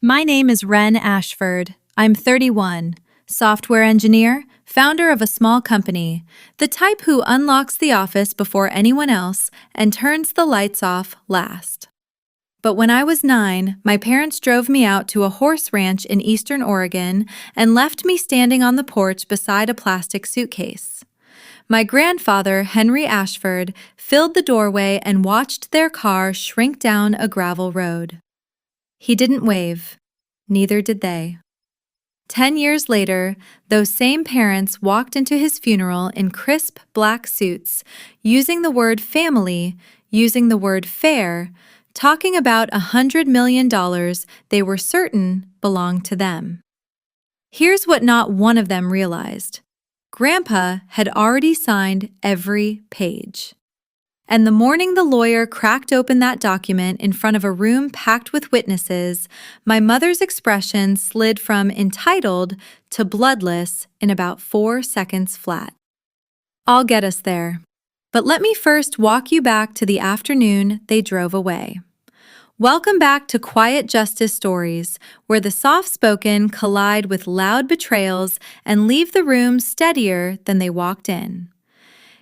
My name is Ren Ashford. I'm 31, software engineer, founder of a small company, the type who unlocks the office before anyone else and turns the lights off last. But when I was 9, my parents drove me out to a horse ranch in eastern Oregon and left me standing on the porch beside a plastic suitcase. My grandfather, Henry Ashford, filled the doorway and watched their car shrink down a gravel road. He didn't wave. Neither did they. 10 years later, those same parents walked into his funeral in crisp black suits, using the word family, using the word fair, talking about $100 million they were certain belonged to them. Here's what not one of them realized. Grandpa had already signed every page. And the morning the lawyer cracked open that document in front of a room packed with witnesses, my mother's expression slid from entitled to bloodless in about 4 seconds flat. I'll get us there. But let me first walk you back to the afternoon they drove away. Welcome back to Quiet Justice Stories, where the soft-spoken collide with loud betrayals and leave the room steadier than they walked in.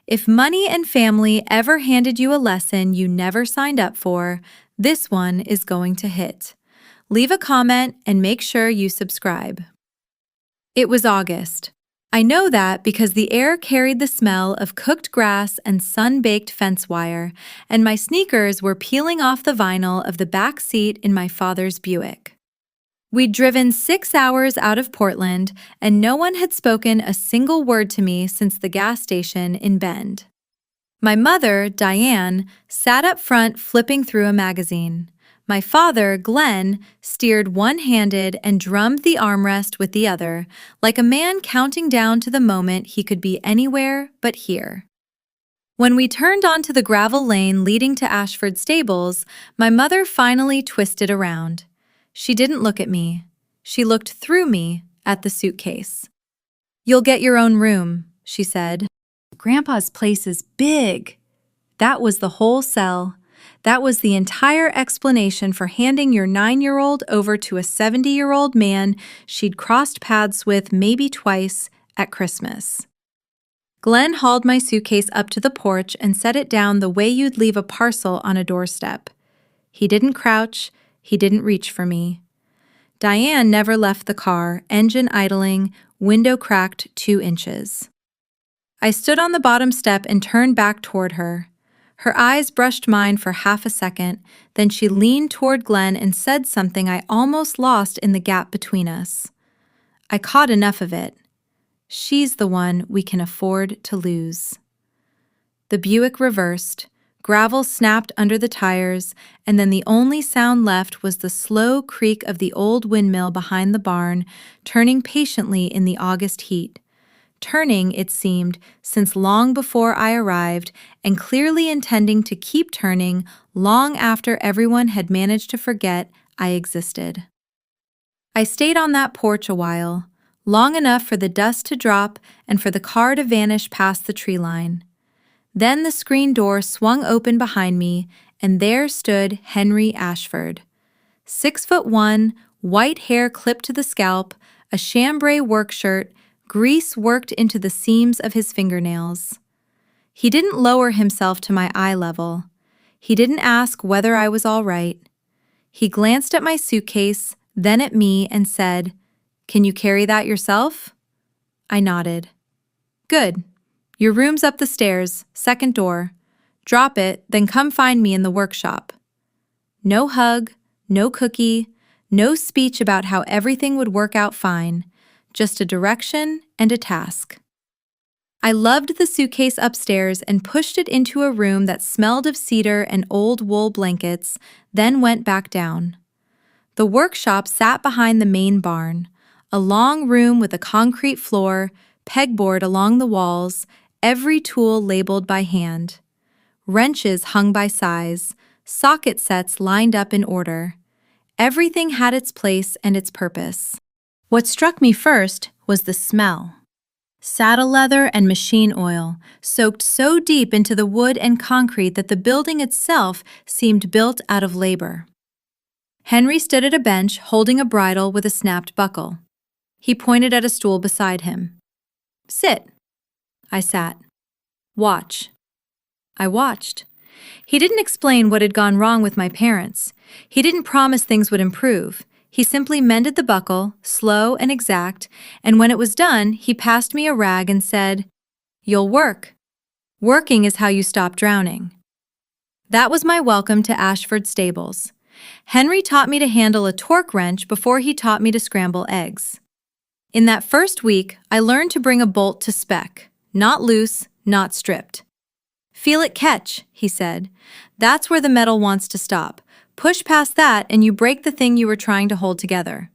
If money and family ever handed you a lesson you never signed up for, this one is going to hit. Leave a comment and make sure you subscribe. It was August. I know that because the air carried the smell of cooked grass and sun-baked fence wire, and my sneakers were peeling off the vinyl of the back seat in my father's Buick. We'd driven 6 hours out of Portland, and no one had spoken a single word to me since the gas station in Bend. My mother, Diane, sat up front flipping through a magazine. My father, Glenn, steered one-handed and drummed the armrest with the other, like a man counting down to the moment he could be anywhere but here. When we turned onto the gravel lane leading to Ashford Stables, my mother finally twisted around. She didn't look at me. She looked through me at the suitcase. "You'll get your own room," she said. "Grandpa's place is big." That was the whole sell. That was the entire explanation for handing your 9-year-old over to a 70-year-old man she'd crossed paths with maybe twice at Christmas. Glenn hauled my suitcase up to the porch and set it down the way you'd leave a parcel on a doorstep. He didn't crouch. He didn't reach for me. Diane never left the car, engine idling, window cracked 2 inches. I stood on the bottom step and turned back toward her. Her eyes brushed mine for half a second, then she leaned toward Glenn and said something I almost lost in the gap between us. I caught enough of it. She's the one we can afford to lose. The Buick reversed. Gravel snapped under the tires, and then the only sound left was the slow creak of the old windmill behind the barn, turning patiently in the August heat. Turning, it seemed, since long before I arrived, and clearly intending to keep turning long after everyone had managed to forget I existed. I stayed on that porch a while, long enough for the dust to drop and for the car to vanish past the tree line. Then the screen door swung open behind me, and there stood Henry Ashford. 6'1", white hair clipped to the scalp, a chambray work shirt, grease worked into the seams of his fingernails. He didn't lower himself to my eye level. He didn't ask whether I was all right. He glanced at my suitcase, then at me, and said, "Can you carry that yourself?" I nodded. "Good. Your room's up the stairs, second door. Drop it, then come find me in the workshop." No hug, no cookie, no speech about how everything would work out fine, just a direction and a task. I loved the suitcase upstairs and pushed it into a room that smelled of cedar and old wool blankets, then went back down. The workshop sat behind the main barn, a long room with a concrete floor, pegboard along the walls, every tool labeled by hand. Wrenches hung by size, socket sets lined up in order. Everything had its place and its purpose. What struck me first was the smell. Saddle leather and machine oil, soaked so deep into the wood and concrete that the building itself seemed built out of labor. Henry stood at a bench holding a bridle with a snapped buckle. He pointed at a stool beside him. "Sit." I sat. "Watch." I watched. He didn't explain what had gone wrong with my parents. He didn't promise things would improve. He simply mended the buckle, slow and exact, and when it was done, he passed me a rag and said, "You'll work. Working is how you stop drowning." That was my welcome to Ashford Stables. Henry taught me to handle a torque wrench before he taught me to scramble eggs. In that first week, I learned to bring a bolt to spec, not loose, not stripped. "Feel it catch," he said. "That's where the metal wants to stop. Push past that and you break the thing you were trying to hold together."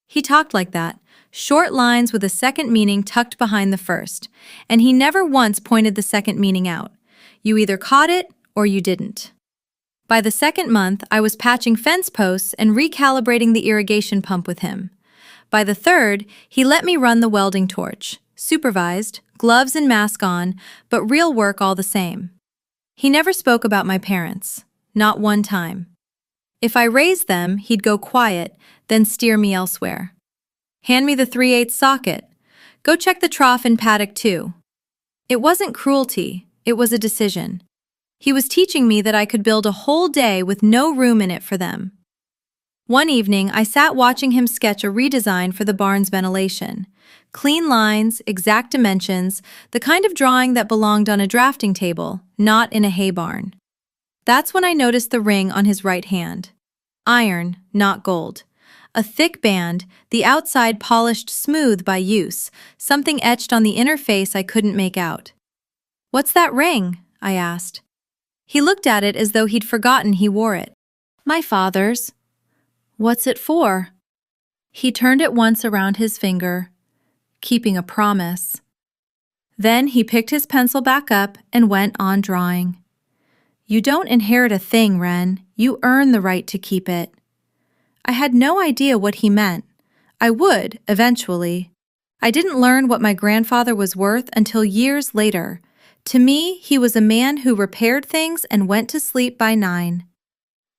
He talked like that, short lines with a second meaning tucked behind the first, and he never once pointed the second meaning out. You either caught it or you didn't. By the second month, I was patching fence posts and recalibrating the irrigation pump with him. By the third, he let me run the welding torch, supervised, gloves and mask on, but real work all the same. He never spoke about my parents, not one time. If I raised them, he'd go quiet, then steer me elsewhere. "Hand me the 3/8 socket. Go check the trough in paddock 2. It wasn't cruelty, it was a decision. He was teaching me that I could build a whole day with no room in it for them. One evening, I sat watching him sketch a redesign for the barn's ventilation. Clean lines, exact dimensions, the kind of drawing that belonged on a drafting table, not in a hay barn. That's when I noticed the ring on his right hand. Iron, not gold. A thick band, the outside polished smooth by use, something etched on the inner face I couldn't make out. "What's that ring?" I asked. He looked at it as though he'd forgotten he wore it. "My father's." "What's it for?" He turned it once around his finger, keeping a promise. Then he picked his pencil back up and went on drawing. "You don't inherit a thing, Wren. You earn the right to keep it." I had no idea what he meant. I would, eventually. I didn't learn what my grandfather was worth until years later. To me, he was a man who repaired things and went to sleep by 9.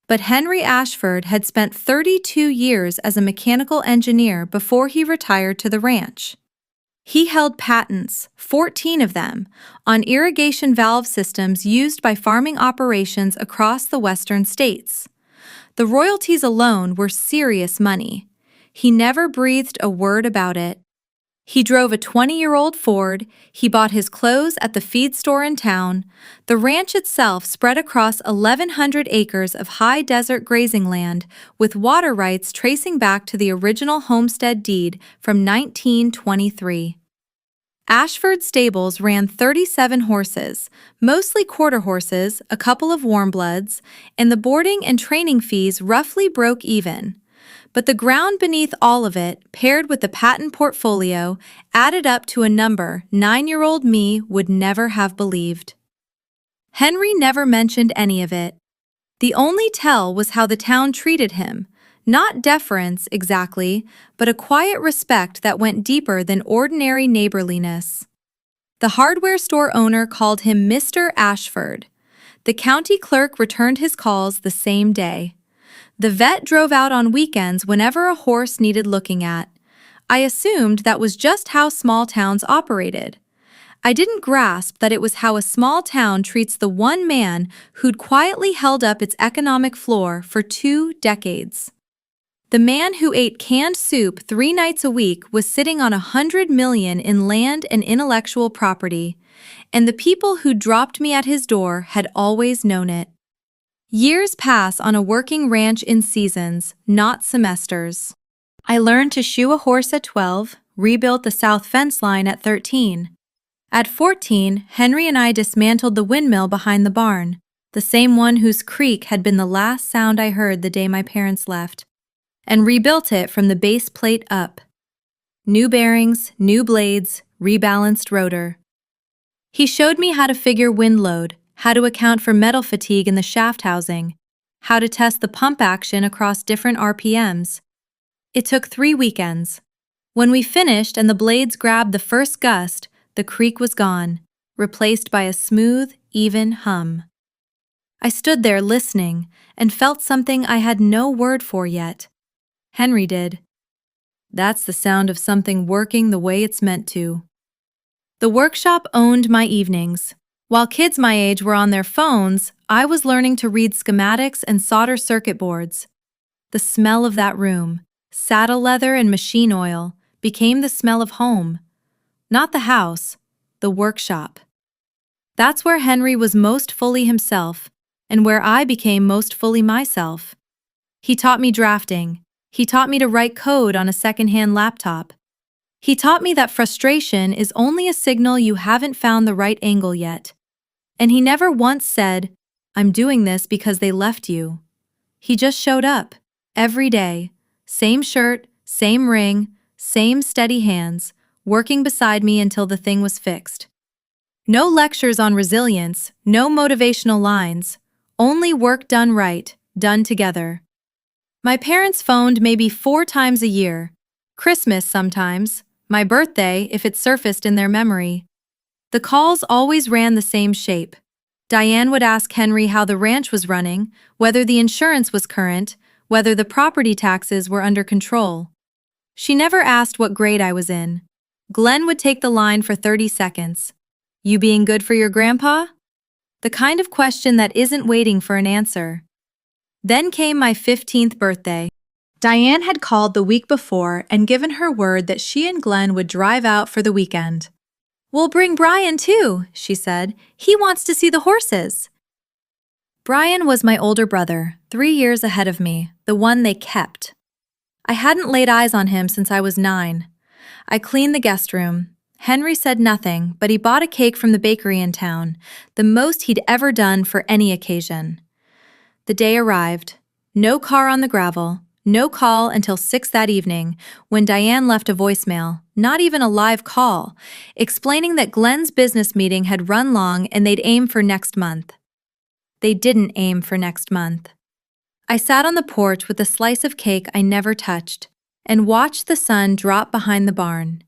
But Henry Ashford had spent 32 years as a mechanical engineer before he retired to the ranch. He held patents, 14 of them, on irrigation valve systems used by farming operations across the western states. The royalties alone were serious money. He never breathed a word about it. He drove a 20-year-old Ford, he bought his clothes at the feed store in town. The ranch itself spread across 1,100 acres of high desert grazing land, with water rights tracing back to the original homestead deed from 1923. Ashford Stables ran 37 horses, mostly quarter horses, a couple of warm bloods, and the boarding and training fees roughly broke even. But the ground beneath all of it, paired with the patent portfolio, added up to a number 9-year-old me would never have believed. Henry never mentioned any of it. The only tell was how the town treated him. Not deference, exactly, but a quiet respect that went deeper than ordinary neighborliness. The hardware store owner called him Mr. Ashford. The county clerk returned his calls the same day. The vet drove out on weekends whenever a horse needed looking at. I assumed that was just how small towns operated. I didn't grasp that it was how a small town treats the one man who'd quietly held up its economic floor for 2 decades. The man who ate canned soup 3 nights a week was sitting on $100 million in land and intellectual property, and the people who dropped me at his door had always known it. Years pass on a working ranch in seasons, not semesters. I learned to shoe a horse at 12, rebuilt the south fence line at 13. At 14, Henry and I dismantled the windmill behind the barn, the same one whose creak had been the last sound I heard the day my parents left, and rebuilt it from the base plate up. New bearings, new blades, rebalanced rotor. He showed me how to figure wind load, how to account for metal fatigue in the shaft housing, how to test the pump action across different RPMs. It took 3 weekends. When we finished and the blades grabbed the first gust, the creak was gone, replaced by a smooth, even hum. I stood there listening and felt something I had no word for yet. Henry did. That's the sound of something working the way it's meant to. The workshop owned my evenings. While kids my age were on their phones, I was learning to read schematics and solder circuit boards. The smell of that room, saddle leather and machine oil, became the smell of home. Not the house, the workshop. That's where Henry was most fully himself, and where I became most fully myself. He taught me drafting. He taught me to write code on a secondhand laptop. He taught me that frustration is only a signal you haven't found the right angle yet. And he never once said, "I'm doing this because they left you." He just showed up, every day, same shirt, same ring, same steady hands, working beside me until the thing was fixed. No lectures on resilience, no motivational lines, only work done right, done together. My parents phoned maybe 4 times a year, Christmas sometimes, my birthday if it surfaced in their memory. The calls always ran the same shape. Diane would ask Henry how the ranch was running, whether the insurance was current, whether the property taxes were under control. She never asked what grade I was in. Glenn would take the line for 30 seconds. "You being good for your grandpa?" The kind of question that isn't waiting for an answer. Then came my 15th birthday. Diane had called the week before and given her word that she and Glenn would drive out for the weekend. "We'll bring Brian too," she said. "He wants to see the horses." Brian was my older brother, 3 years ahead of me, the one they kept. I hadn't laid eyes on him since I was 9. I cleaned the guest room. Henry said nothing, but he bought a cake from the bakery in town, the most he'd ever done for any occasion. The day arrived. No car on the gravel, no call until 6 that evening, when Diane left a voicemail, not even a live call, explaining that Glenn's business meeting had run long and they'd aim for next month. They didn't aim for next month. I sat on the porch with a slice of cake I never touched and watched the sun drop behind the barn.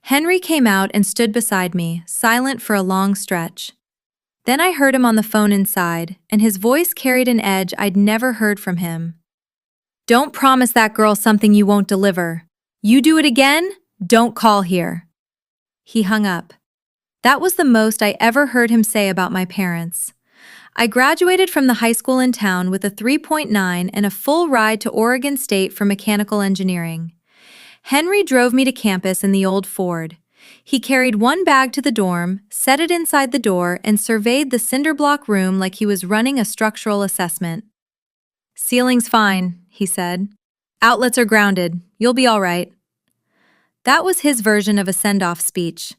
Henry came out and stood beside me, silent for a long stretch. Then I heard him on the phone inside, and his voice carried an edge I'd never heard from him. "Don't promise that girl something you won't deliver. You do it again, don't call here." He hung up. That was the most I ever heard him say about my parents. I graduated from the high school in town with a 3.9 and a full ride to Oregon State for mechanical engineering. Henry drove me to campus in the old Ford. He carried one bag to the dorm, set it inside the door, and surveyed the cinder block room like he was running a structural assessment. "Ceiling's fine," he said. "Outlets are grounded. You'll be all right." That was his version of a send-off speech.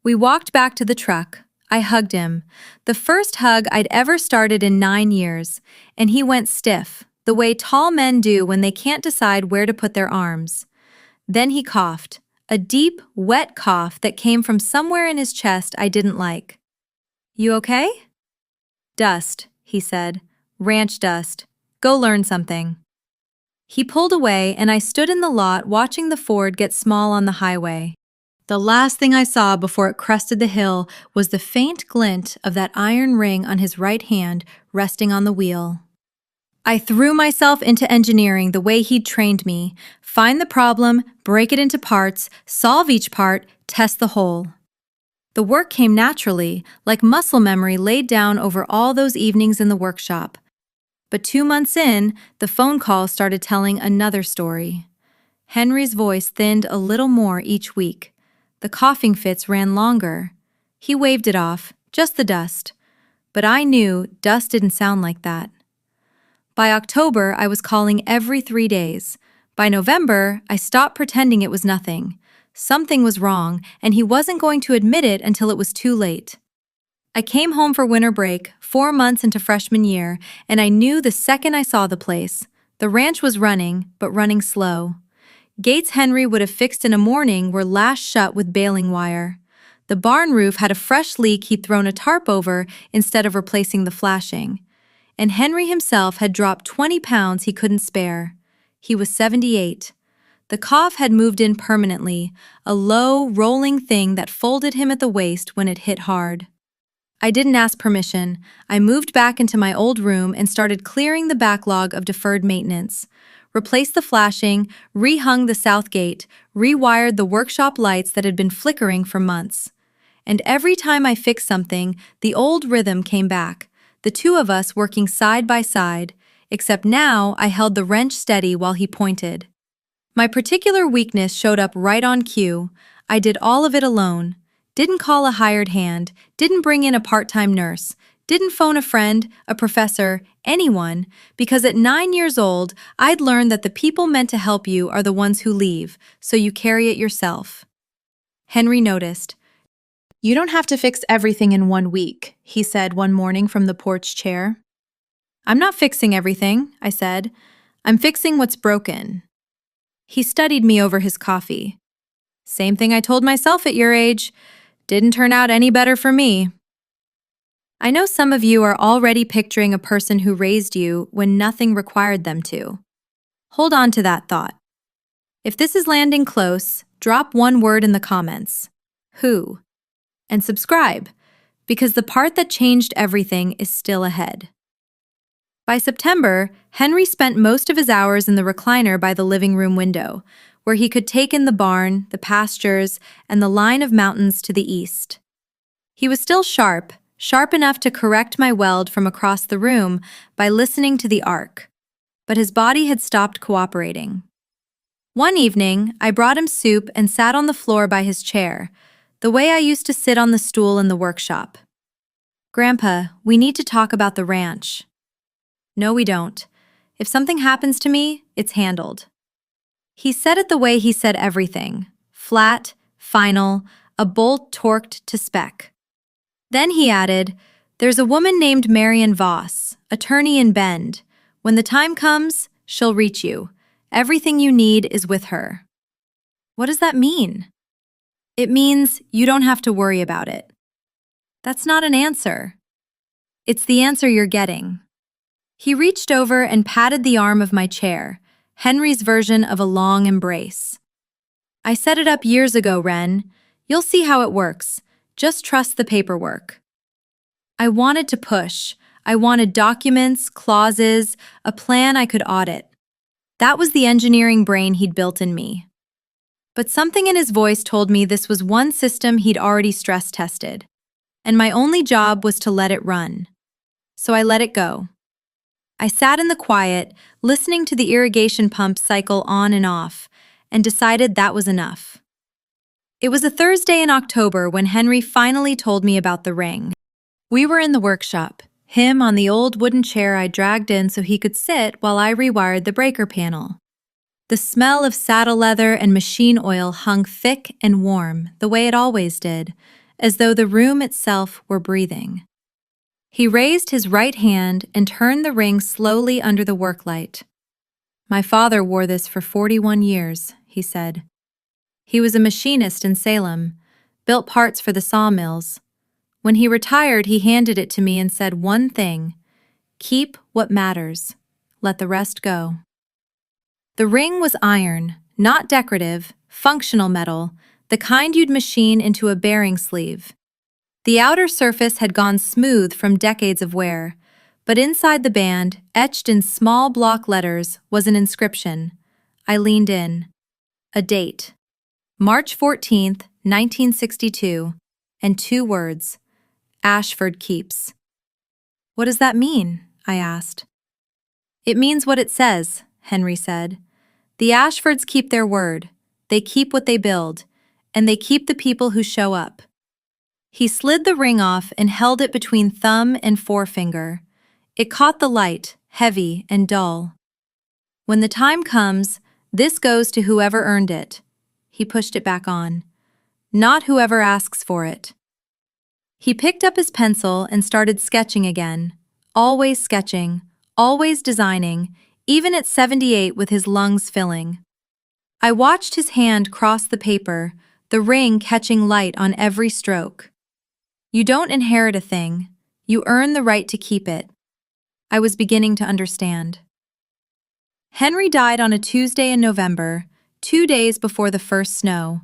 We walked back to the truck. I hugged him, the first hug I'd ever started in 9 years, and he went stiff, the way tall men do when they can't decide where to put their arms. Then he coughed, a deep, wet cough that came from somewhere in his chest I didn't like. "You okay?" "Dust," he said. "Ranch dust. Go learn something." He pulled away and I stood in the lot watching the Ford get small on the highway. The last thing I saw before it crested the hill was the faint glint of that iron ring on his right hand resting on the wheel. I threw myself into engineering the way he'd trained me. Find the problem, break it into parts, solve each part, test the whole. The work came naturally, like muscle memory laid down over all those evenings in the workshop. But 2 months in, the phone call started telling another story. Henry's voice thinned a little more each week. The coughing fits ran longer. He waved it off, just the dust. But I knew dust didn't sound like that. By October, I was calling every 3 days. By November, I stopped pretending it was nothing. Something was wrong, and he wasn't going to admit it until it was too late. I came home for winter break, 4 months into freshman year, and I knew the second I saw the place. The ranch was running, but running slow. Gates Henry would have fixed in a morning were lashed shut with baling wire. The barn roof had a fresh leak he'd thrown a tarp over instead of replacing the flashing. And Henry himself had dropped 20 pounds he couldn't spare. He was 78. The cough had moved in permanently, a low, rolling thing that folded him at the waist when it hit hard. I didn't ask permission. I moved back into my old room and started clearing the backlog of deferred maintenance. Replaced the flashing, rehung the south gate, rewired the workshop lights that had been flickering for months. And every time I fixed something, the old rhythm came back, the two of us working side by side, except now I held the wrench steady while he pointed. My particular weakness showed up right on cue. I did all of it alone. Didn't call a hired hand, didn't bring in a part-time nurse, didn't phone a friend, a professor, anyone, because at 9 years old, I'd learned that the people meant to help you are the ones who leave, so you carry it yourself. Henry noticed. "You don't have to fix everything in 1 week," he said one morning from the porch chair. "I'm not fixing everything," I said. "I'm fixing what's broken." He studied me over his coffee. "Same thing I told myself at your age. Didn't turn out any better for me." I know some of you are already picturing a person who raised you when nothing required them to. Hold on to that thought. If this is landing close, drop one word in the comments. Who? And subscribe, because the part that changed everything is still ahead. By September, Henry spent most of his hours in the recliner by the living room window, where he could take in the barn, the pastures, and the line of mountains to the east. He was still sharp enough to correct my weld from across the room by listening to the arc, but his body had stopped cooperating. One evening, I brought him soup and sat on the floor by his chair, the way I used to sit on the stool in the workshop. "Grandpa, we need to talk about the ranch." "No, we don't. If something happens to me, it's handled." He said it the way he said everything, flat, final, a bolt torqued to spec. Then he added, "There's a woman named Marion Voss, attorney in Bend. When the time comes, she'll reach you. Everything you need is with her." What does that mean? It means you don't have to worry about it. That's not an answer. It's the answer you're getting. He reached over and patted the arm of my chair, Henry's version of a long embrace. "I set it up years ago, Ren. You'll see how it works. Just trust the paperwork." I wanted to push. I wanted documents, clauses, a plan I could audit. That was the engineering brain he'd built in me. But something in his voice told me this was one system he'd already stress-tested, and my only job was to let it run. So I let it go. I sat in the quiet, listening to the irrigation pump cycle on and off, and decided that was enough. It was a Thursday in October when Henry finally told me about the ring. We were in the workshop, him on the old wooden chair I dragged in so he could sit while I rewired the breaker panel. The smell of saddle leather and machine oil hung thick and warm, the way it always did, as though the room itself were breathing. He raised his right hand and turned the ring slowly under the work light. "My father wore this for 41 years, he said. "He was a machinist in Salem, built parts for the sawmills. When he retired, he handed it to me and said one thing: keep what matters, let the rest go." The ring was iron, not decorative, functional metal, the kind you'd machine into a bearing sleeve. The outer surface had gone smooth from decades of wear, but inside the band, etched in small block letters, was an inscription. I leaned in. A date. March 14th, 1962, and 2 words. Ashford Keeps. "What does that mean?" I asked. "It means what it says," Henry said. "The Ashfords keep their word. They keep what they build, and they keep the people who show up." He slid the ring off and held it between thumb and forefinger. It caught the light, heavy and dull. "When the time comes, this goes to whoever earned it." He pushed it back on. "Not whoever asks for it." He picked up his pencil and started sketching again. Always sketching, always designing, even at 78 with his lungs filling. I watched his hand cross the paper, the ring catching light on every stroke. You don't inherit a thing. You earn the right to keep it. I was beginning to understand. Henry died on a Tuesday in November, 2 days before the first snow.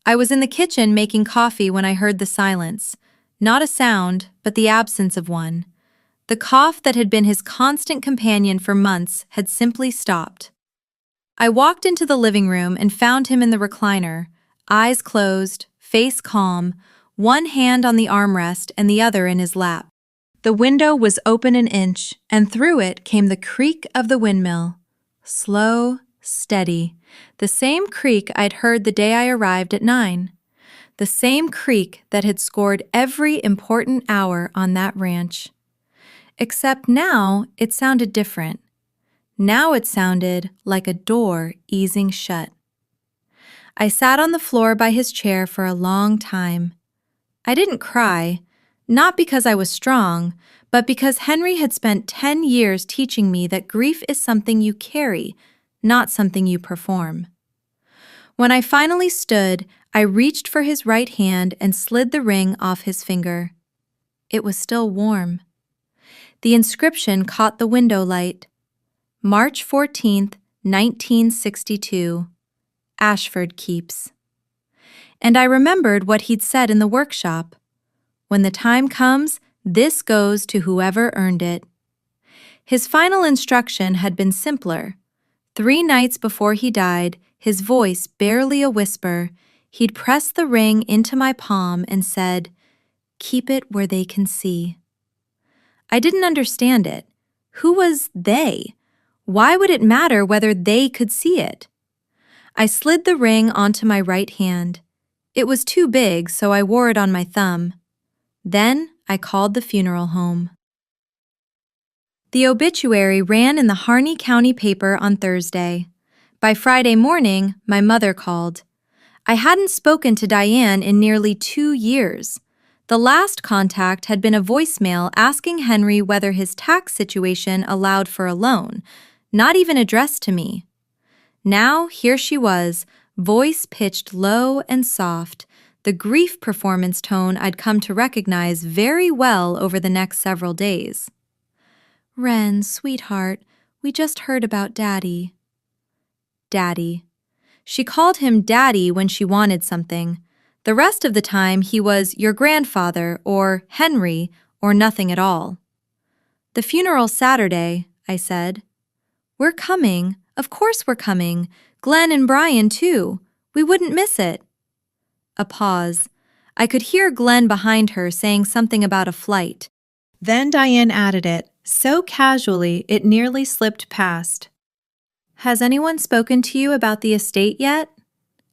I was in the kitchen making coffee when I heard the silence. Not a sound, but the absence of one. The cough that had been his constant companion for months had simply stopped. I walked into the living room and found him in the recliner, eyes closed, face calm, one hand on the armrest and the other in his lap. The window was open an inch, and through it came the creak of the windmill. Slow, steady, the same creak I'd heard the day I arrived at 9. The same creak that had scored every important hour on that ranch. Except now it sounded different. Now it sounded like a door easing shut. I sat on the floor by his chair for a long time. I didn't cry, not because I was strong, but because Henry had spent 10 years teaching me that grief is something you carry, not something you perform. When I finally stood, I reached for his right hand and slid the ring off his finger. It was still warm. The inscription caught the window light. March 14th, 1962. Ashford Keeps. And I remembered what he'd said in the workshop. When the time comes, this goes to whoever earned it. His final instruction had been simpler. 3 nights before he died, his voice barely a whisper, he'd pressed the ring into my palm and said, "Keep it where they can see." I didn't understand it. Who was they? Why would it matter whether they could see it? I slid the ring onto my right hand. It was too big, so I wore it on my thumb. Then I called the funeral home. The obituary ran in the Harney County paper on Thursday. By Friday morning, my mother called. I hadn't spoken to Diane in nearly 2 years. The last contact had been a voicemail asking Henry whether his tax situation allowed for a loan, not even addressed to me. Now here she was, voice pitched low and soft, the grief performance tone I'd come to recognize very well over the next several days. "Wren, sweetheart, we just heard about Daddy." Daddy. She called him Daddy when she wanted something. The rest of the time he was your grandfather or Henry or nothing at all. "The funeral's Saturday," I said. "We're coming. Of course we're coming. Glenn and Brian, too. We wouldn't miss it." A pause. I could hear Glenn behind her saying something about a flight. Then Diane added it, so casually it nearly slipped past. "Has anyone spoken to you about the estate yet?"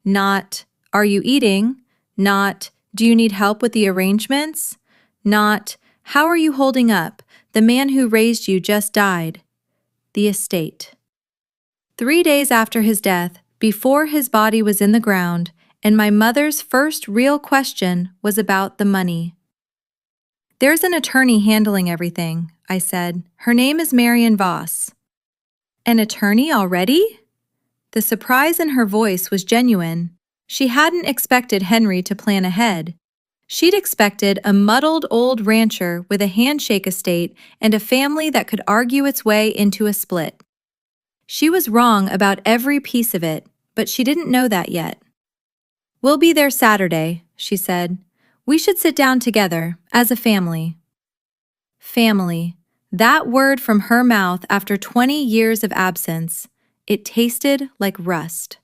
Not, "Are you eating?" Not, "Do you need help with the arrangements?" Not, "How are you holding up? The man who raised you just died." The estate. 3 days after his death, before his body was in the ground, and my mother's first real question was about the money. "There's an attorney handling everything," I said. "Her name is Marion Voss." "An attorney already?" The surprise in her voice was genuine. She hadn't expected Henry to plan ahead. She'd expected a muddled old rancher with a handshake estate and a family that could argue its way into a split. She was wrong about every piece of it, but she didn't know that yet. "We'll be there Saturday," she said. "We should sit down together, as a family." Family. That word from her mouth after 20 years of absence. It tasted like rust.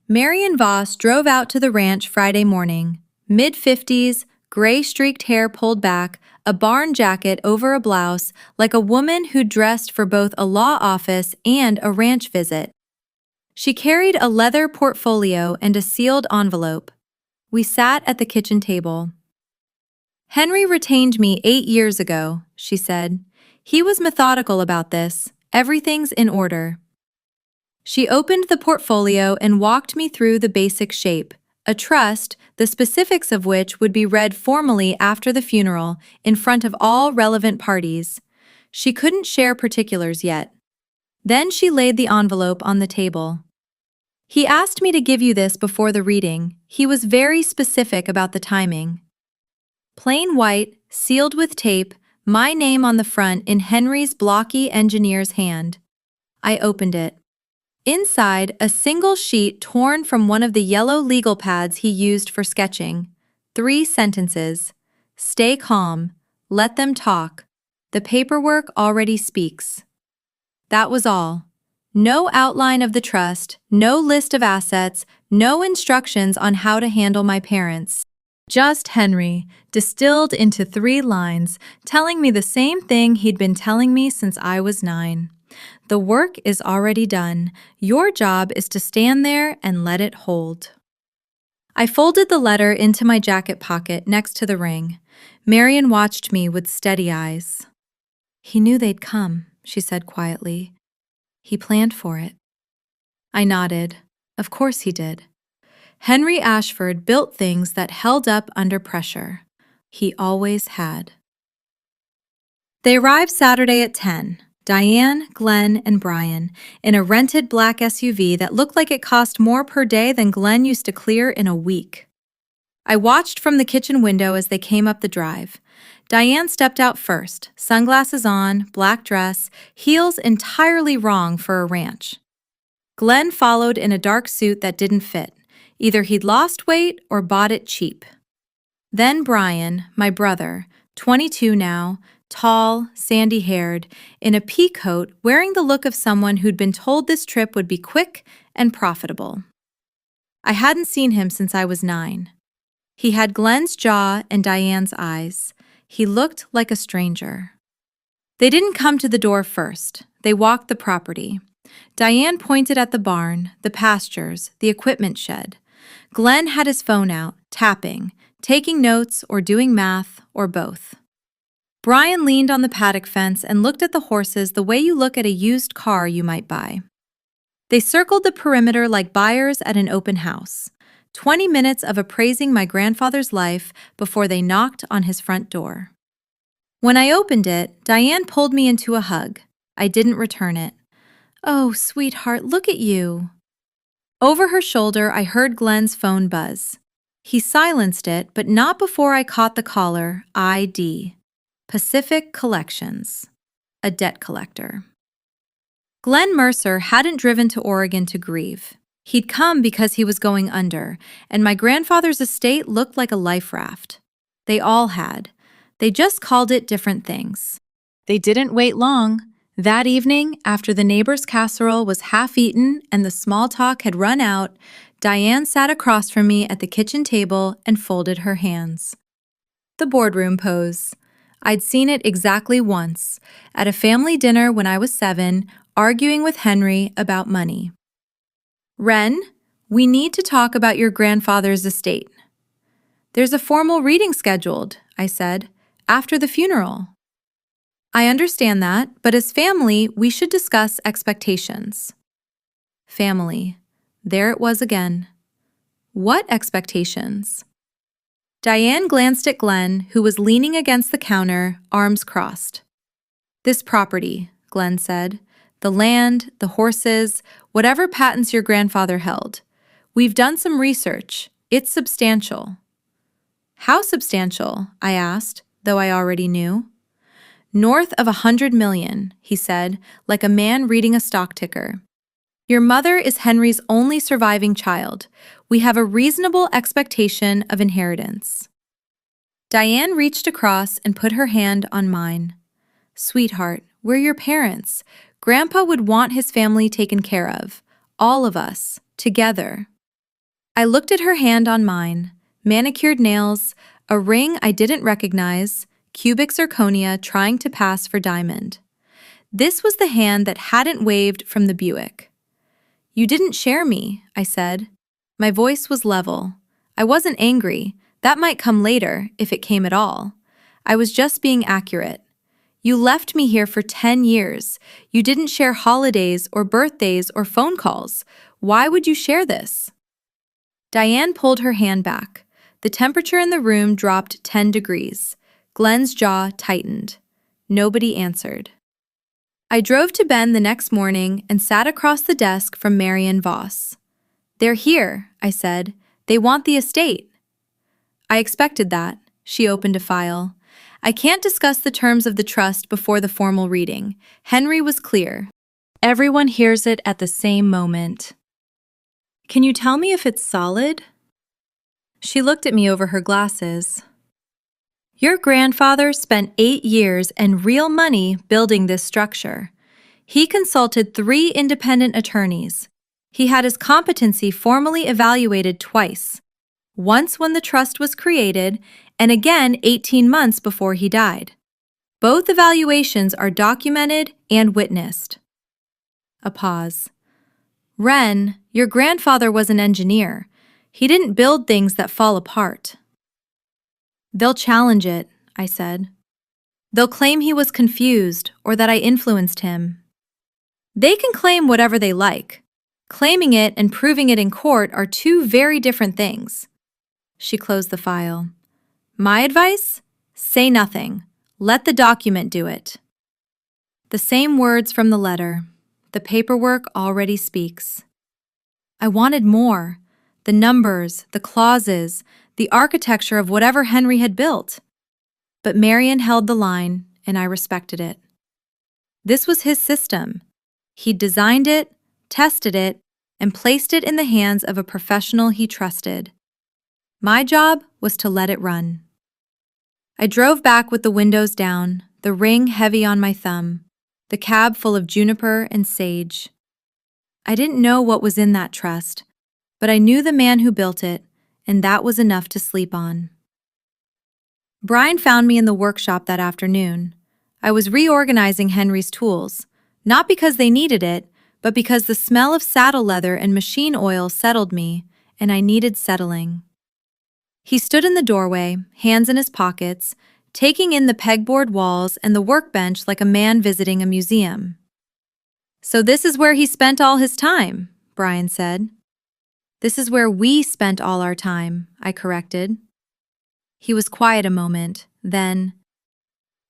Marion Voss drove out to the ranch Friday morning. Mid-50s, gray-streaked hair pulled back, a barn jacket over a blouse, like a woman who dressed for both a law office and a ranch visit. She carried a leather portfolio and a sealed envelope. We sat at the kitchen table. "Henry retained me 8 years ago," she said. "He was methodical about this. Everything's in order." She opened the portfolio and walked me through the basic shape, a trust, the specifics of which would be read formally after the funeral in front of all relevant parties. She couldn't share particulars yet. Then she laid the envelope on the table. "He asked me to give you this before the reading. He was very specific about the timing." Plain white, sealed with tape, my name on the front in Henry's blocky engineer's hand. I opened it. Inside, a single sheet torn from one of the yellow legal pads he used for sketching. 3 sentences. Stay calm. Let them talk. The paperwork already speaks. That was all. No outline of the trust, no list of assets, no instructions on how to handle my parents. Just Henry, distilled into 3 lines, telling me the same thing he'd been telling me since I was 9. The work is already done. Your job is to stand there and let it hold. I folded the letter into my jacket pocket next to the ring. Marion watched me with steady eyes. He knew they'd come, she said quietly. He planned for it. I nodded. Of course he did. Henry Ashford built things that held up under pressure. He always had. They arrived Saturday at 10. Diane, Glenn, and Brian, in a rented black SUV that looked like it cost more per day than Glenn used to clear in a week. I watched from the kitchen window as they came up the drive. Diane stepped out first, sunglasses on, black dress, heels entirely wrong for a ranch. Glenn followed in a dark suit that didn't fit. Either he'd lost weight or bought it cheap. Then Brian, my brother, 22 now, tall, sandy-haired, in a pea coat, wearing the look of someone who'd been told this trip would be quick and profitable. I hadn't seen him since I was 9. He had Glenn's jaw and Diane's eyes. He looked like a stranger. They didn't come to the door first. They walked the property. Diane pointed at the barn, the pastures, the equipment shed. Glenn had his phone out, tapping, taking notes or doing math, or both. Brian leaned on the paddock fence and looked at the horses the way you look at a used car you might buy. They circled the perimeter like buyers at an open house. 20 minutes of appraising my grandfather's life before they knocked on his front door. When I opened it, Diane pulled me into a hug. I didn't return it. Oh, sweetheart, look at you. Over her shoulder, I heard Glenn's phone buzz. He silenced it, but not before I caught the caller, ID. Pacific Collections. A debt collector. Glenn Mercer hadn't driven to Oregon to grieve. He'd come because he was going under, and my grandfather's estate looked like a life raft. They all had. They just called it different things. They didn't wait long. That evening, after the neighbor's casserole was half eaten and the small talk had run out, Diane sat across from me at the kitchen table and folded her hands. The boardroom pose. I'd seen it exactly once, at a family dinner when I was 7, arguing with Henry about money. Wren, we need to talk about your grandfather's estate. There's a formal reading scheduled, I said, after the funeral. I understand that, but as family, we should discuss expectations. Family. There it was again. What expectations? Diane glanced at Glenn, who was leaning against the counter, arms crossed. This property, Glenn said. The land, the horses, whatever patents your grandfather held. We've done some research. It's substantial. How substantial? I asked, though I already knew. North of $100 million, he said, like a man reading a stock ticker. Your mother is Henry's only surviving child. We have a reasonable expectation of inheritance. Diane reached across and put her hand on mine. Sweetheart, we're your parents. Grandpa would want his family taken care of. All of us, together. I looked at her hand on mine. Manicured nails, a ring I didn't recognize, cubic zirconia trying to pass for diamond. This was the hand that hadn't waved from the Buick. You didn't share me, I said. My voice was level. I wasn't angry. That might come later, if it came at all. I was just being accurate. You left me here for 10 years. You didn't share holidays or birthdays or phone calls. Why would you share this? Diane pulled her hand back. The temperature in the room dropped 10 degrees. Glenn's jaw tightened. Nobody answered. I drove to Bend the next morning and sat across the desk from Marion Voss. They're here, I said. They want the estate. I expected that. She opened a file. I can't discuss the terms of the trust before the formal reading. Henry was clear. Everyone hears it at the same moment. Can you tell me if it's solid? She looked at me over her glasses. Your grandfather spent 8 years and real money building this structure. He consulted 3 independent attorneys. He had his competency formally evaluated twice, once when the trust was created and again 18 months before he died. Both evaluations are documented and witnessed. A pause. Wren, your grandfather was an engineer. He didn't build things that fall apart. They'll challenge it, I said. They'll claim he was confused or that I influenced him. They can claim whatever they like. Claiming it and proving it in court are 2 very different things. She closed the file. My advice? Say nothing. Let the document do it. The same words from the letter. The paperwork already speaks. I wanted more. The numbers, the clauses, the architecture of whatever Henry had built. But Marion held the line, and I respected it. This was his system. He'd designed it, tested it, and placed it in the hands of a professional he trusted. My job was to let it run. I drove back with the windows down, the ring heavy on my thumb, the cab full of juniper and sage. I didn't know what was in that trust, but I knew the man who built it, and that was enough to sleep on. Brian found me in the workshop that afternoon. I was reorganizing Henry's tools, not because they needed it, but because the smell of saddle leather and machine oil settled me, and I needed settling. He stood in the doorway, hands in his pockets, taking in the pegboard walls and the workbench like a man visiting a museum. So this is where he spent all his time, Brian said. This is where we spent all our time, I corrected. He was quiet a moment, then,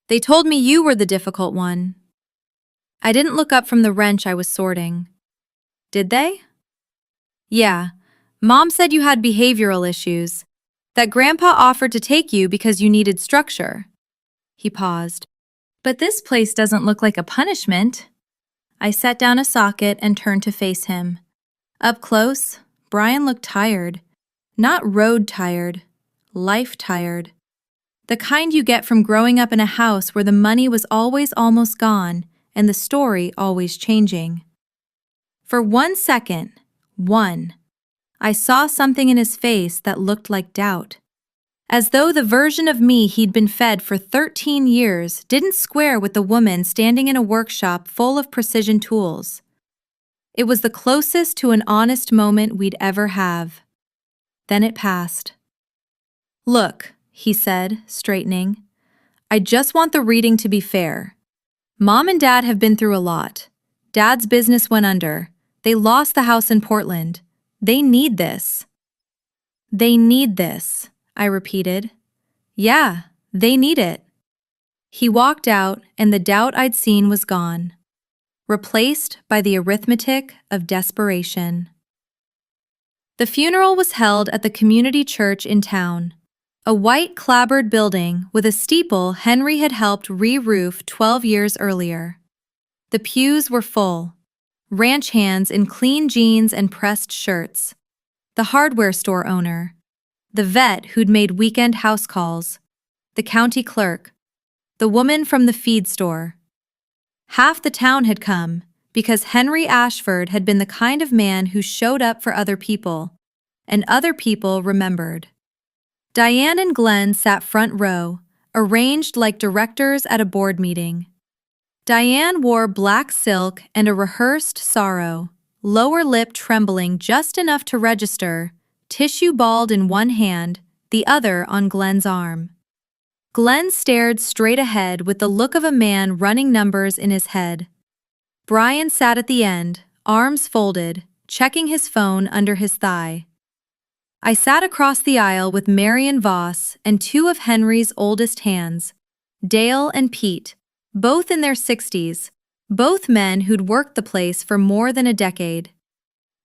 They told me you were the difficult one. I didn't look up from the wrench I was sorting. Did they? Yeah. Mom said you had behavioral issues, that Grandpa offered to take you because you needed structure. He paused. But this place doesn't look like a punishment. I set down a socket and turned to face him. Up close, Brian looked tired. Not road tired, life tired. The kind you get from growing up in a house where the money was always almost gone and the story always changing. For 1 second, I saw something in his face that looked like doubt. As though the version of me he'd been fed for 13 years didn't square with the woman standing in a workshop full of precision tools. It was the closest to an honest moment we'd ever have. Then it passed. Look, he said, straightening. I just want the reading to be fair. Mom and Dad have been through a lot. Dad's business went under. They lost the house in Portland. They need this. They need this, I repeated. Yeah, they need it. He walked out, and the doubt I'd seen was gone, replaced by the arithmetic of desperation. The funeral was held at the community church in town, a white clapboard building with a steeple Henry had helped re-roof 12 years earlier. The pews were full, ranch hands in clean jeans and pressed shirts, the hardware store owner, the vet who'd made weekend house calls, the county clerk, the woman from the feed store. Half the town had come because Henry Ashford had been the kind of man who showed up for other people, and other people remembered. Diane and Glenn sat front row, arranged like directors at a board meeting. Diane wore black silk and a rehearsed sorrow, lower lip trembling just enough to register, tissue balled in one hand, the other on Glenn's arm. Glenn stared straight ahead with the look of a man running numbers in his head. Brian sat at the end, arms folded, checking his phone under his thigh. I sat across the aisle with Marion Voss and 2 of Henry's oldest hands, Dale and Pete, both in their 60s, both men who'd worked the place for more than a decade.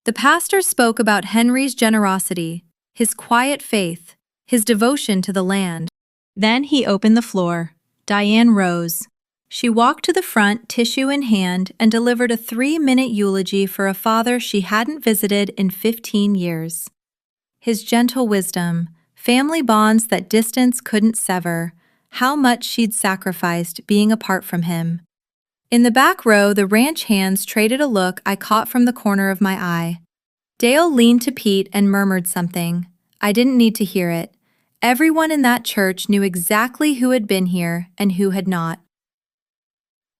The pastor spoke about Henry's generosity, his quiet faith, his devotion to the land. Then he opened the floor. Diane rose. She walked to the front, tissue in hand, and delivered a 3-minute eulogy for a father she hadn't visited in 15 years. his gentle wisdom, family bonds that distance couldn't sever, how much she'd sacrificed being apart from him. In the back row, the ranch hands traded a look I caught from the corner of my eye. Dale leaned to Pete and murmured something. I didn't need to hear it. Everyone in that church knew exactly who had been here and who had not.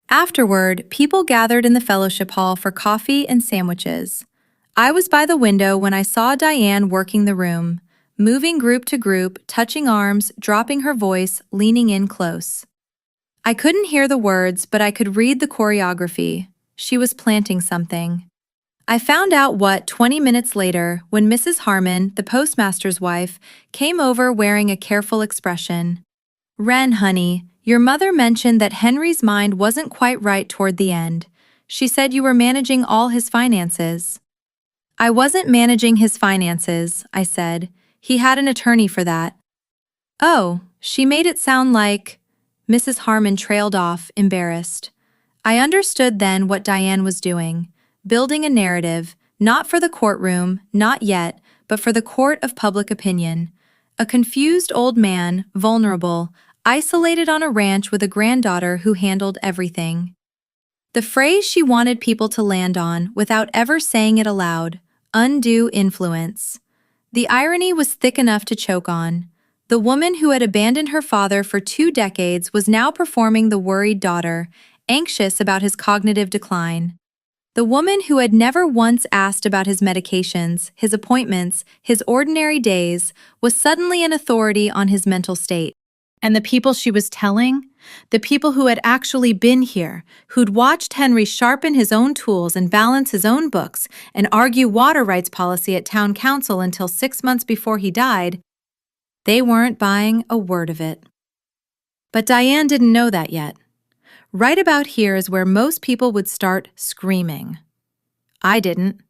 Afterward, people gathered in the fellowship hall for coffee and sandwiches. I was by the window when I saw Diane working the room, moving group to group, touching arms, dropping her voice, leaning in close. I couldn't hear the words, but I could read the choreography. She was planting something. I found out what 20 minutes later when Mrs. Harmon, the postmaster's wife, came over wearing a careful expression. Wren, honey, your mother mentioned that Henry's mind wasn't quite right toward the end. She said you were managing all his finances. I wasn't managing his finances, I said. He had an attorney for that. Oh, she made it sound like… Mrs. Harmon trailed off, embarrassed. I understood then what Diane was doing, building a narrative, not for the courtroom, not yet, but for the court of public opinion. A confused old man, vulnerable, isolated on a ranch with a granddaughter who handled everything. The phrase she wanted people to land on without ever saying it aloud, undue influence. The irony was thick enough to choke on. The woman who had abandoned her father for 2 decades was now performing the worried daughter, anxious about his cognitive decline. The woman who had never once asked about his medications, his appointments, his ordinary days, was suddenly an authority on his mental state. And the people she was telling? The people who had actually been here, who'd watched Henry sharpen his own tools and balance his own books and argue water rights policy at town council until 6 months before he died, they weren't buying a word of it. But Diane didn't know that yet. Right about here is where most people would start screaming. I didn't.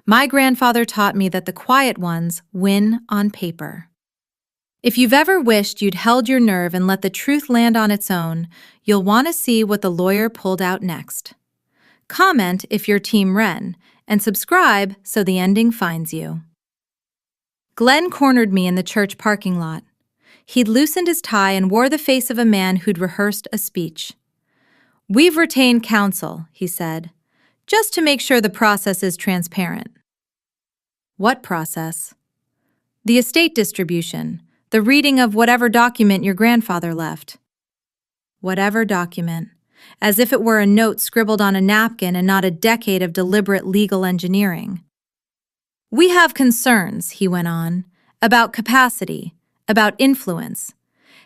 My grandfather taught me that the quiet ones win on paper. If you've ever wished you'd held your nerve and let the truth land on its own, you'll want to see what the lawyer pulled out next. Comment if you're Team Wren, and subscribe so the ending finds you. Glenn cornered me in the church parking lot. He'd loosened his tie and wore the face of a man who'd rehearsed a speech. "We've retained counsel," he said, "just to make sure the process is transparent." What process? The estate distribution, the reading of whatever document your grandfather left. Whatever document, as if it were a note scribbled on a napkin and not a decade of deliberate legal engineering. "We have concerns," he went on, "about capacity, about influence.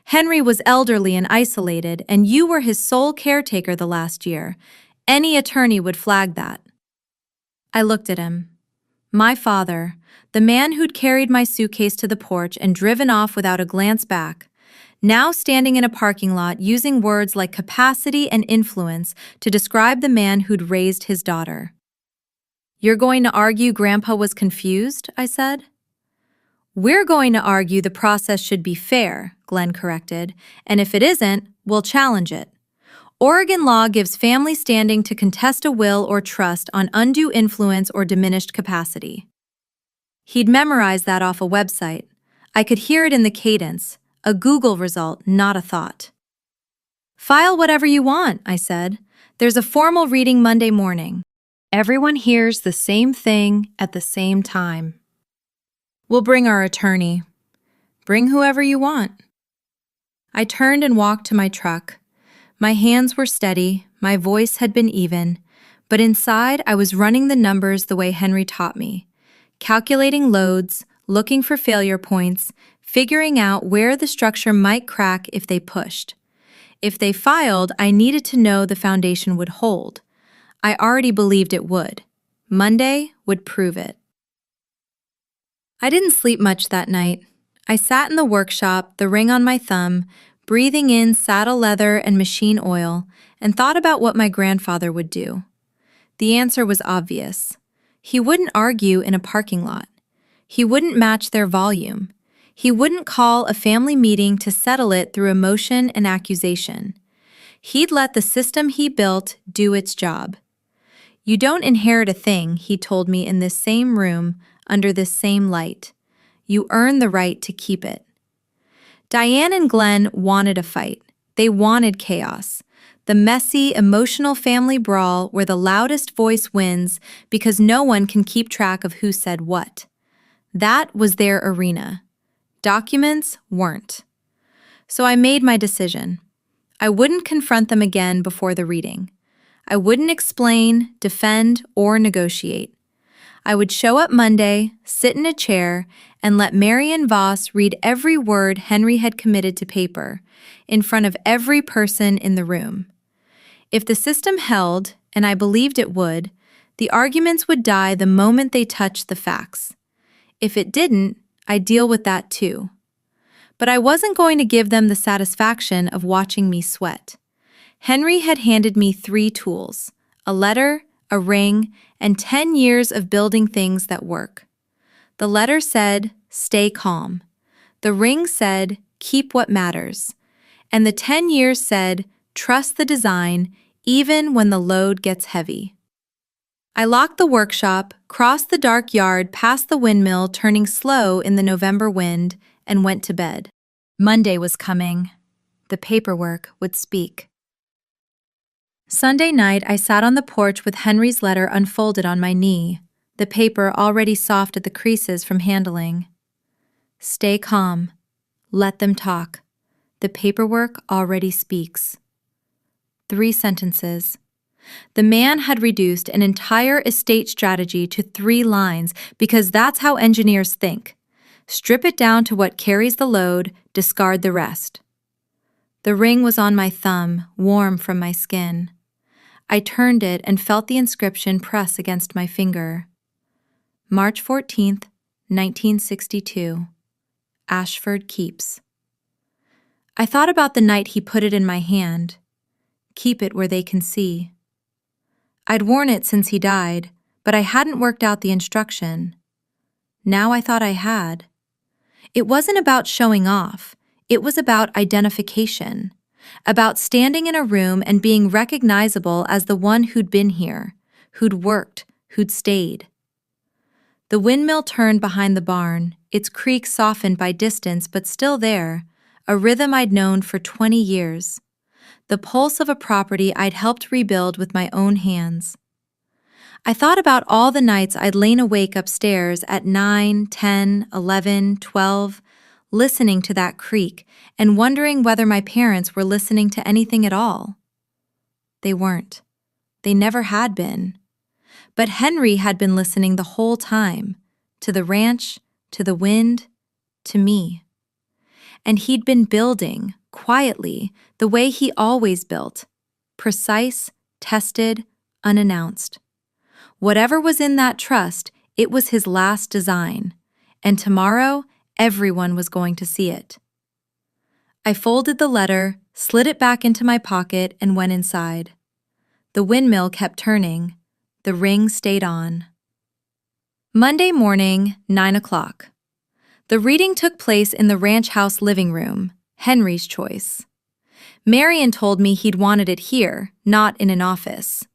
Henry was elderly and isolated, and you were his sole caretaker the last year. Any attorney would flag that." I looked at him. My father, the man who'd carried my suitcase to the porch and driven off without a glance back, now standing in a parking lot using words like capacity and influence to describe the man who'd raised his daughter. "You're going to argue Grandpa was confused?" I said. "We're going to argue the process should be fair," Glenn corrected, "and if it isn't, we'll challenge it. Oregon law gives family standing to contest a will or trust on undue influence or diminished capacity." He'd memorized that off a website. I could hear it in the cadence, a Google result, not a thought. "File whatever you want," I said. "There's a formal reading Monday morning. Everyone hears the same thing at the same time. We'll bring our attorney. Bring whoever you want." I turned and walked to my truck. My hands were steady, my voice had been even, but inside I was running the numbers the way Henry taught me, calculating loads, looking for failure points, figuring out where the structure might crack if they pushed. If they filed, I needed to know the foundation would hold. I already believed it would. Monday would prove it. I didn't sleep much that night. I sat in the workshop, the ring on my thumb, breathing in saddle leather and machine oil, and thought about what my grandfather would do. The answer was obvious. He wouldn't argue in a parking lot. He wouldn't match their volume. He wouldn't call a family meeting to settle it through emotion and accusation. He'd let the system he built do its job. "You don't inherit a thing," he told me in this same room, under this same light. You earn the right to keep it. Diane and Glenn wanted a fight. They wanted chaos. The messy, emotional family brawl where the loudest voice wins because no one can keep track of who said what. That was their arena. Documents weren't. So I made my decision. I wouldn't confront them again before the reading. I wouldn't explain, defend, or negotiate. I would show up Monday, sit in a chair, and let Marion Voss read every word Henry had committed to paper, in front of every person in the room. If the system held, and I believed it would, the arguments would die the moment they touched the facts. If it didn't, I'd deal with that too. But I wasn't going to give them the satisfaction of watching me sweat. Henry had handed me 3 tools: a letter, a ring, and 10 years of building things that work. The letter said, "Stay calm." The ring said, "Keep what matters." And the 10 years said, "Trust the design, even when the load gets heavy." I locked the workshop, crossed the dark yard past the windmill turning slow in the November wind, and went to bed. Monday was coming. The paperwork would speak. Sunday night, I sat on the porch with Henry's letter unfolded on my knee, the paper already soft at the creases from handling. Stay calm. Let them talk. The paperwork already speaks. 3 sentences. The man had reduced an entire estate strategy to 3 lines because that's how engineers think. Strip it down to what carries the load, discard the rest. The ring was on my thumb, warm from my skin. I turned it and felt the inscription press against my finger. March 14th, 1962. Ashford Keeps. I thought about the night he put it in my hand. Keep it where they can see. I'd worn it since he died, but I hadn't worked out the instruction. Now I thought I had. It wasn't about showing off. It was about identification, about standing in a room and being recognizable as the one who'd been here, who'd worked, who'd stayed. The windmill turned behind the barn, its creak softened by distance but still there, a rhythm I'd known for 20 years. The pulse of a property I'd helped rebuild with my own hands. I thought about all the nights I'd lain awake upstairs at 9, 10, 11, 12, listening to that creak and wondering whether my parents were listening to anything at all. They weren't. They never had been. But Henry had been listening the whole time, to the ranch, to the wind, to me. And he'd been building, quietly, the way he always built, precise, tested, unannounced. Whatever was in that trust, it was his last design, and tomorrow, everyone was going to see it. I folded the letter, slid it back into my pocket, and went inside. The windmill kept turning. The ring stayed on. Monday morning, 9 o'clock. The reading took place in the ranch house living room, Henry's choice. Marion told me he'd wanted it here, not in an office.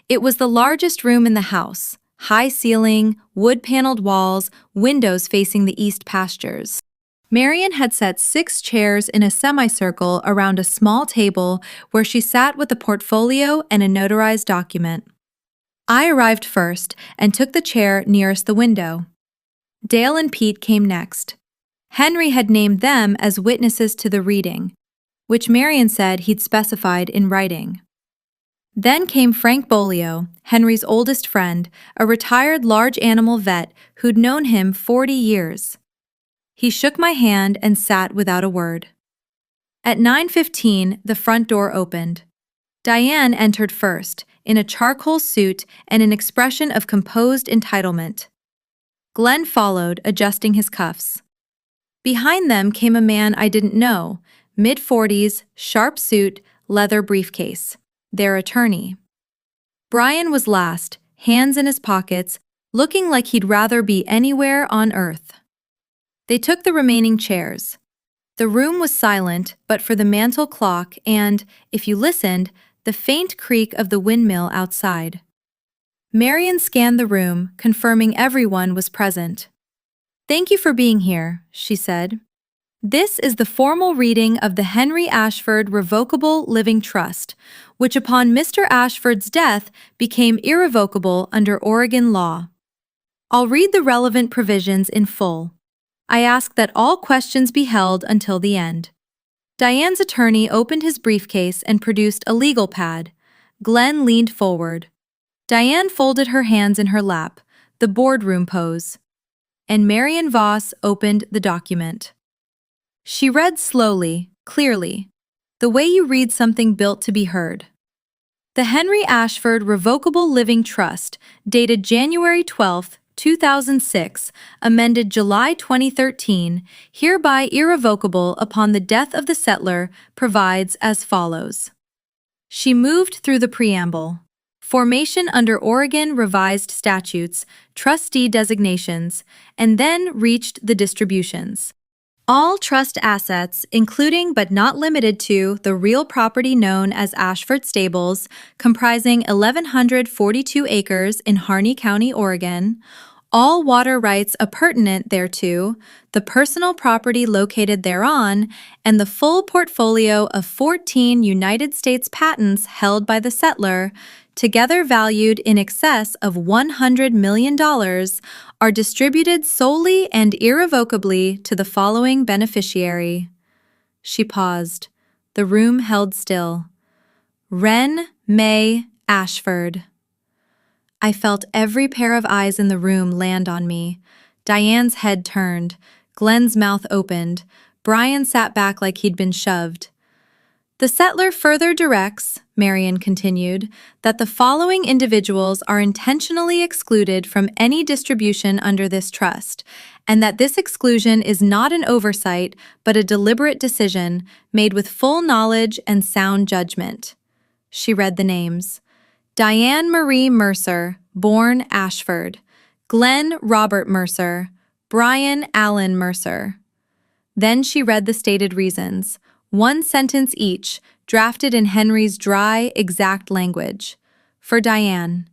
It was the largest room in the house, high ceiling, wood-paneled walls, windows facing the east pastures. Marion had set 6 chairs in a semicircle around a small table where she sat with a portfolio and a notarized document. I arrived first and took the chair nearest the window. Dale and Pete came next. Henry had named them as witnesses to the reading, which Marion said he'd specified in writing. Then came Frank Bolio, Henry's oldest friend, a retired large animal vet who'd known him 40 years. He shook my hand and sat without a word. At 9:15, the front door opened. Diane entered first, in a charcoal suit and an expression of composed entitlement. Glenn followed, adjusting his cuffs. Behind them came a man I didn't know, mid-40s, sharp suit, leather briefcase, their attorney. Brian was last, hands in his pockets, looking like he'd rather be anywhere on earth. They took the remaining chairs. The room was silent but for the mantel clock and, if you listened, the faint creak of the windmill outside. Marion scanned the room, confirming everyone was present. "Thank you for being here," she said. "This is the formal reading of the Henry Ashford Revocable Living Trust, which upon Mr. Ashford's death became irrevocable under Oregon law. I'll read the relevant provisions in full. I ask that all questions be held until the end." Diane's attorney opened his briefcase and produced a legal pad. Glenn leaned forward. Diane folded her hands in her lap, the boardroom pose. And Marion Voss opened the document. She read slowly, clearly, the way you read something built to be heard. The Henry Ashford Revocable Living Trust, dated January 12, 2006, amended July 2013, hereby irrevocable upon the death of the settler, provides as follows. She moved through the preamble. Formation under Oregon revised statutes, trustee designations, and then reached the distributions. All trust assets, including but not limited to the real property known as Ashford Stables, comprising 1,142 acres in Harney County, Oregon, all water rights appurtenant thereto, the personal property located thereon, and the full portfolio of 14 United States patents held by the settler, together valued in excess of $100 million, are distributed solely and irrevocably to the following beneficiary. She paused. The room held still. Wren May Ashford. I felt every pair of eyes in the room land on me. Diane's head turned. Glenn's mouth opened. Brian sat back like he'd been shoved. The settler further directs, Marion continued, that the following individuals are intentionally excluded from any distribution under this trust, and that this exclusion is not an oversight but a deliberate decision made with full knowledge and sound judgment. She read the names. Diane Marie Mercer, born Ashford. Glenn Robert Mercer. Brian Allen Mercer. Then she read the stated reasons. One sentence each, drafted in Henry's dry, exact language. For Diane.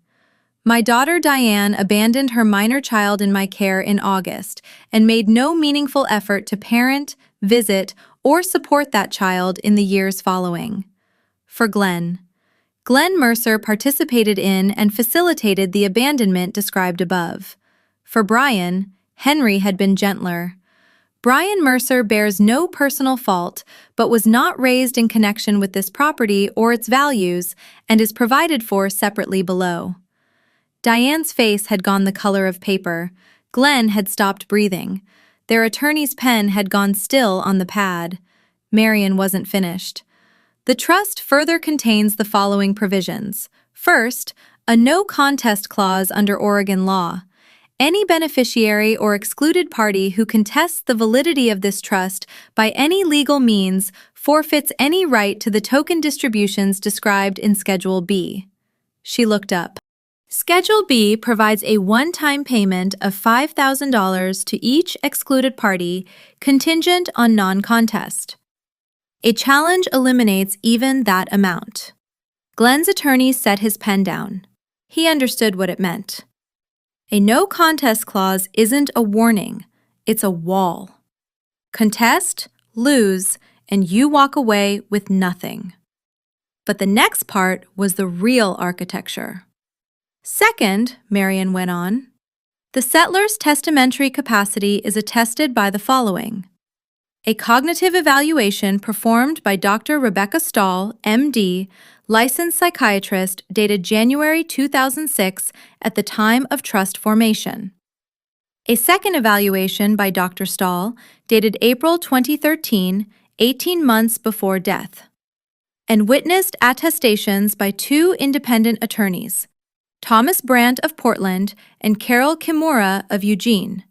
My daughter Diane abandoned her minor child in my care in August and made no meaningful effort to parent, visit, or support that child in the years following. For Glenn. Glenn Mercer participated in and facilitated the abandonment described above. For Brian, Henry had been gentler. Brian Mercer bears no personal fault, but was not raised in connection with this property or its values and is provided for separately below. Diane's face had gone the color of paper. Glenn had stopped breathing. Their attorney's pen had gone still on the pad. Marion wasn't finished. The trust further contains the following provisions. First, a no contest clause under Oregon law. Any beneficiary or excluded party who contests the validity of this trust by any legal means forfeits any right to the token distributions described in Schedule B. She looked up. Schedule B provides a one-time payment of $5,000 to each excluded party contingent on non-contest. A challenge eliminates even that amount. Glenn's attorney set his pen down. He understood what it meant. A no-contest clause isn't a warning, it's a wall. Contest, lose, and you walk away with nothing. But the next part was the real architecture. Second, Marion went on, the settler's testamentary capacity is attested by the following. A cognitive evaluation performed by Dr. Rebecca Stahl, M.D., licensed psychiatrist, dated January 2006 at the time of trust formation. A second evaluation by Dr. Stahl, dated April 2013, 18 months before death. And witnessed attestations by two independent attorneys, Thomas Brandt of Portland and Carol Kimura of Eugene,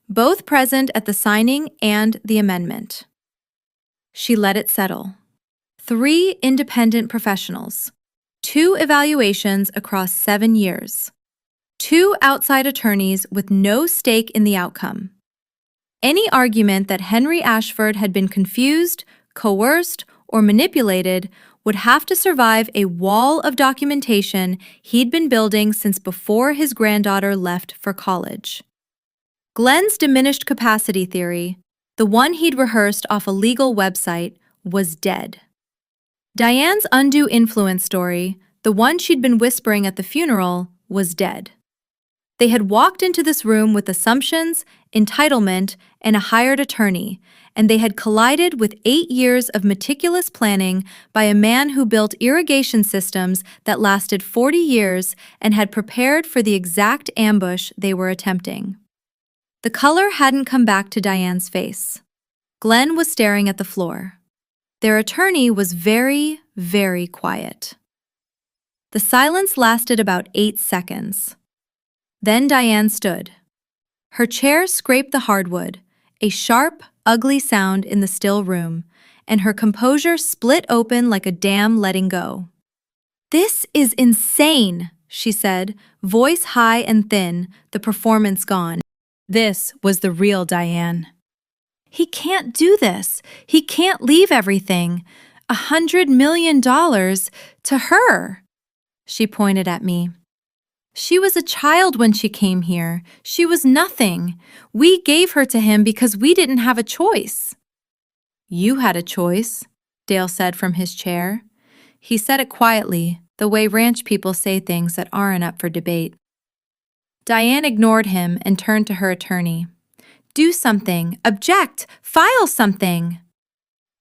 both present at the signing and the amendment. She let it settle. 3 independent professionals, 2 evaluations across 7 years, 2 outside attorneys with no stake in the outcome. Any argument that Henry Ashford had been confused, coerced, or manipulated would have to survive a wall of documentation he'd been building since before his granddaughter left for college. Glenn's diminished capacity theory, the one he'd rehearsed off a legal website, was dead. Diane's undue influence story, the one she'd been whispering at the funeral, was dead. They had walked into this room with assumptions, entitlement, and a hired attorney, and they had collided with 8 years of meticulous planning by a man who built irrigation systems that lasted 40 years and had prepared for the exact ambush they were attempting. The color hadn't come back to Diane's face. Glenn was staring at the floor. Their attorney was very, very quiet. The silence lasted about 8 seconds. Then Diane stood. Her chair scraped the hardwood, a sharp, ugly sound in the still room, and her composure split open like a dam letting go. "This is insane," she said, voice high and thin, the performance gone. This was the real Diane. "He can't do this. He can't leave everything. $100 million to her." She pointed at me. "She was a child when she came here. She was nothing. We gave her to him because we didn't have a choice." "You had a choice," Dale said from his chair. He said it quietly, the way ranch people say things that aren't up for debate. Diane ignored him and turned to her attorney. "Do something! Object! File something!"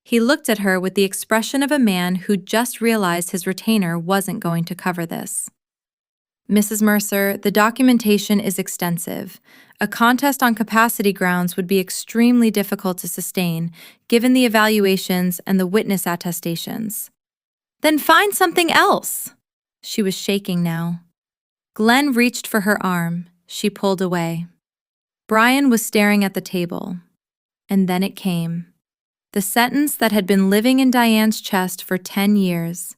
He looked at her with the expression of a man who'd just realized his retainer wasn't going to cover this. "Mrs. Mercer, the documentation is extensive. A contest on capacity grounds would be extremely difficult to sustain, given the evaluations and the witness attestations." "Then find something else!" She was shaking now. Glenn reached for her arm. She pulled away. Brian was staring at the table. And then it came. The sentence that had been living in Diane's chest for 10 years.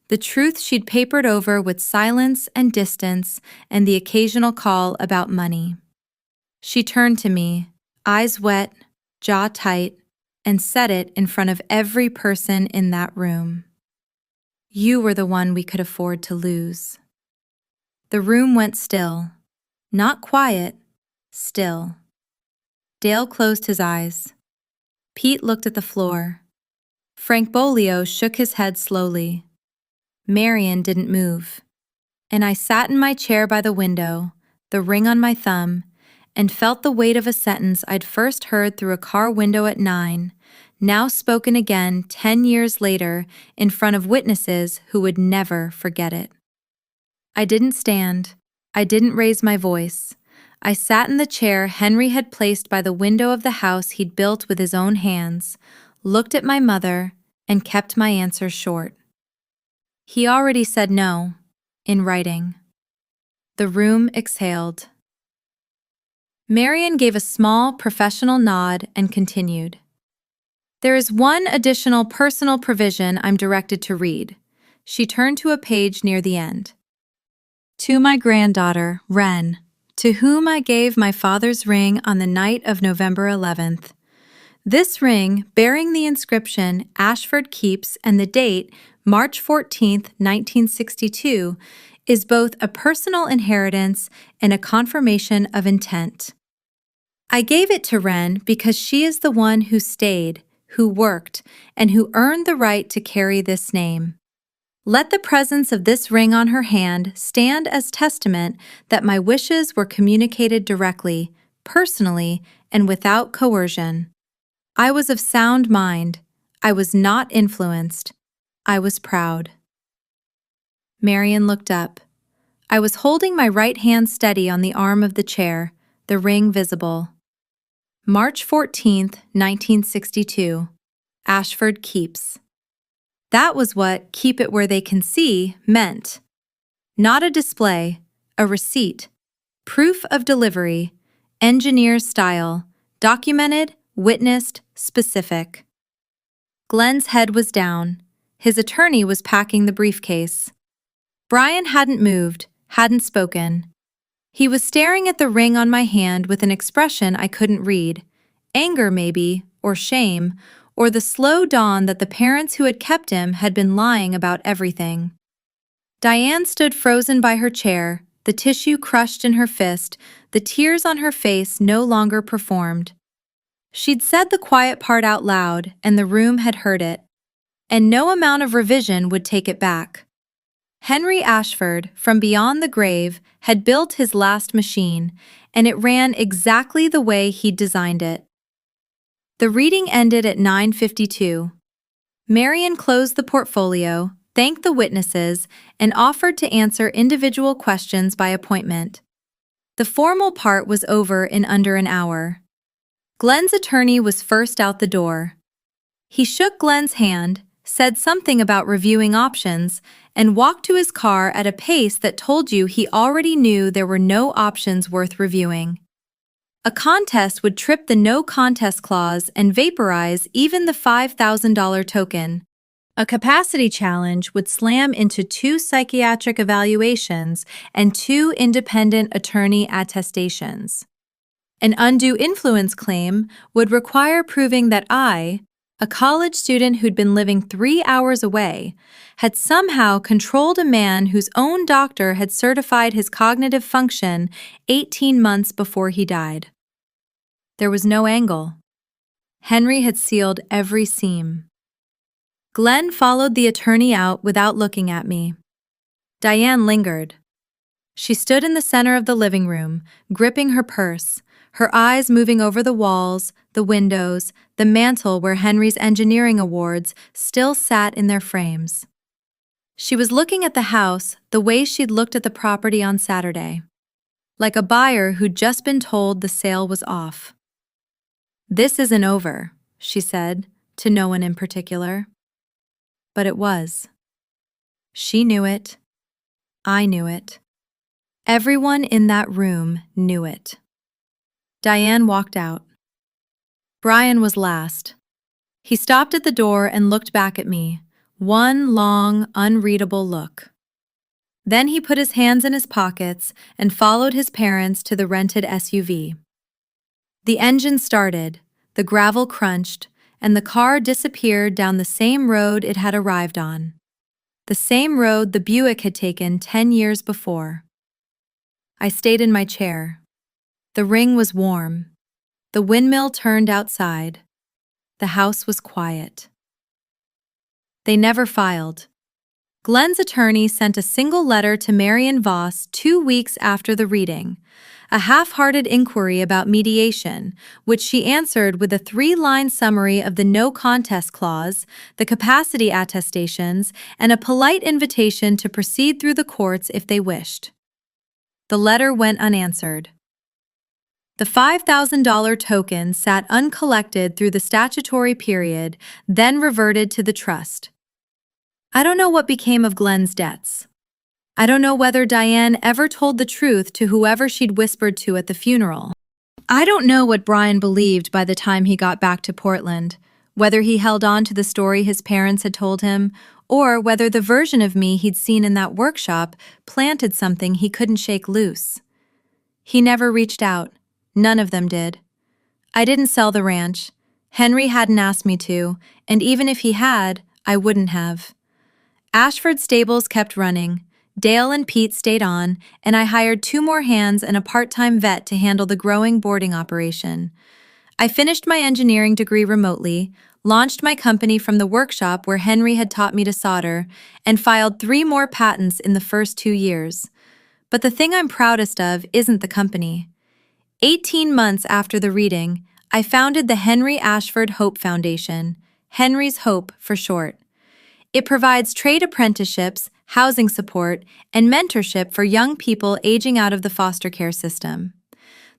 The truth she'd papered over with silence and distance and the occasional call about money. She turned to me, eyes wet, jaw tight, and said it in front of every person in that room. "You were the one we could afford to lose." The room went still. Not quiet, still. Dale closed his eyes. Pete looked at the floor. Frank Bolio shook his head slowly. Marion didn't move. And I sat in my chair by the window, the ring on my thumb, and felt the weight of a sentence I'd first heard through a car window at 9, now spoken again 10 years later in front of witnesses who would never forget it. I didn't stand. I didn't raise my voice. I sat in the chair Henry had placed by the window of the house he'd built with his own hands, looked at my mother, and kept my answer short. He already said no, in writing. The room exhaled. Marion gave a small, professional nod and continued. "There is one additional personal provision I'm directed to read." She turned to a page near the end. "To my granddaughter, Wren, to whom I gave my father's ring on the night of November 11th. This ring, bearing the inscription Ashford Keeps and the date March 14th, 1962, is both a personal inheritance and a confirmation of intent. I gave it to Wren because she is the one who stayed, who worked, and who earned the right to carry this name. Let the presence of this ring on her hand stand as testament that my wishes were communicated directly, personally, and without coercion. I was of sound mind. I was not influenced. I was proud." Marion looked up. I was holding my right hand steady on the arm of the chair, the ring visible. March 14th, 1962. Ashford Keeps. That was what "keep it where they can see" meant. Not a display, a receipt, proof of delivery, engineer's style, documented, witnessed, specific. Glenn's head was down. His attorney was packing the briefcase. Brian hadn't moved, hadn't spoken. He was staring at the ring on my hand with an expression I couldn't read. Anger, maybe, or shame, or the slow dawn that the parents who had kept him had been lying about everything. Diane stood frozen by her chair, the tissue crushed in her fist, the tears on her face no longer performed. She'd said the quiet part out loud, and the room had heard it. And no amount of revision would take it back. Henry Ashford, from beyond the grave, had built his last machine, and it ran exactly the way he'd designed it. The reading ended at 9:52. Marian closed the portfolio, thanked the witnesses, and offered to answer individual questions by appointment. The formal part was over in under an hour. Glenn's attorney was first out the door. He shook Glenn's hand, said something about reviewing options, and walked to his car at a pace that told you he already knew there were no options worth reviewing. A contest would trip the no contest clause and vaporize even the $5,000 token. A capacity challenge would slam into 2 psychiatric evaluations and 2 independent attorney attestations. An undue influence claim would require proving that I, a college student who'd been living 3 hours away, had somehow controlled a man whose own doctor had certified his cognitive function 18 months before he died. There was no angle. Henry had sealed every seam. Glenn followed the attorney out without looking at me. Diane lingered. She stood in the center of the living room, gripping her purse, her eyes moving over the walls, the windows, the mantel where Henry's engineering awards still sat in their frames. She was looking at the house the way she'd looked at the property on Saturday, like a buyer who'd just been told the sale was off. "This isn't over," she said, to no one in particular. But it was. She knew it. I knew it. Everyone in that room knew it. Diane walked out. Brian was last. He stopped at the door and looked back at me, one long, unreadable look. Then he put his hands in his pockets and followed his parents to the rented SUV. The engine started, the gravel crunched, and the car disappeared down the same road it had arrived on. The same road the Buick had taken 10 years before. I stayed in my chair. The ring was warm. The windmill turned outside. The house was quiet. They never filed. Glenn's attorney sent a single letter to Marian Voss 2 weeks after the reading, a half-hearted inquiry about mediation, which she answered with a 3-line summary of the no contest clause, the capacity attestations, and a polite invitation to proceed through the courts if they wished. The letter went unanswered. The $5,000 token sat uncollected through the statutory period, then reverted to the trust. I don't know what became of Glenn's debts. I don't know whether Diane ever told the truth to whoever she'd whispered to at the funeral. I don't know what Brian believed by the time he got back to Portland, whether he held on to the story his parents had told him, or whether the version of me he'd seen in that workshop planted something he couldn't shake loose. He never reached out. None of them did. I didn't sell the ranch. Henry hadn't asked me to, and even if he had, I wouldn't have. Ashford stables kept running. Dale and Pete stayed on, and I hired 2 more hands and a part-time vet to handle the growing boarding operation. I finished my engineering degree remotely, launched my company from the workshop where Henry had taught me to solder, and filed 3 more patents in the first 2 years. But the thing I'm proudest of isn't the company. 18 months after the reading, I founded the Henry Ashford Hope Foundation, Henry's Hope for short. It provides trade apprenticeships, housing support, and mentorship for young people aging out of the foster care system.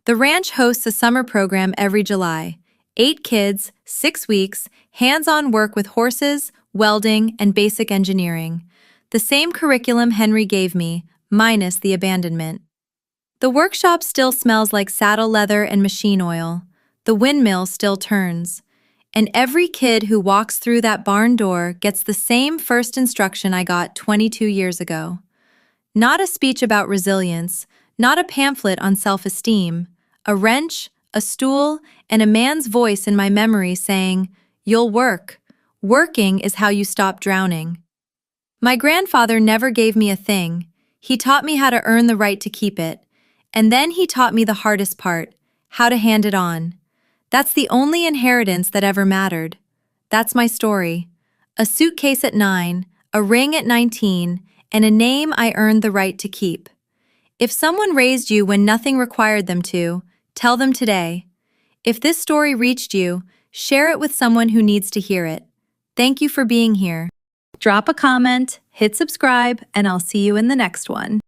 The ranch hosts a summer program every July. 8 kids, 6 weeks, hands-on work with horses, welding, and basic engineering. The same curriculum Henry gave me, minus the abandonment. The workshop still smells like saddle leather and machine oil. The windmill still turns. And every kid who walks through that barn door gets the same first instruction I got 22 years ago. Not a speech about resilience, not a pamphlet on self-esteem, a wrench, a stool, and a man's voice in my memory saying, "You'll work. Working is how you stop drowning." My grandfather never gave me a thing. He taught me how to earn the right to keep it. And then he taught me the hardest part, how to hand it on. That's the only inheritance that ever mattered. That's my story. A suitcase at 9, a ring at 19, and a name I earned the right to keep. If someone raised you when nothing required them to, tell them today. If this story reached you, share it with someone who needs to hear it. Thank you for being here. Drop a comment, hit subscribe, and I'll see you in the next one.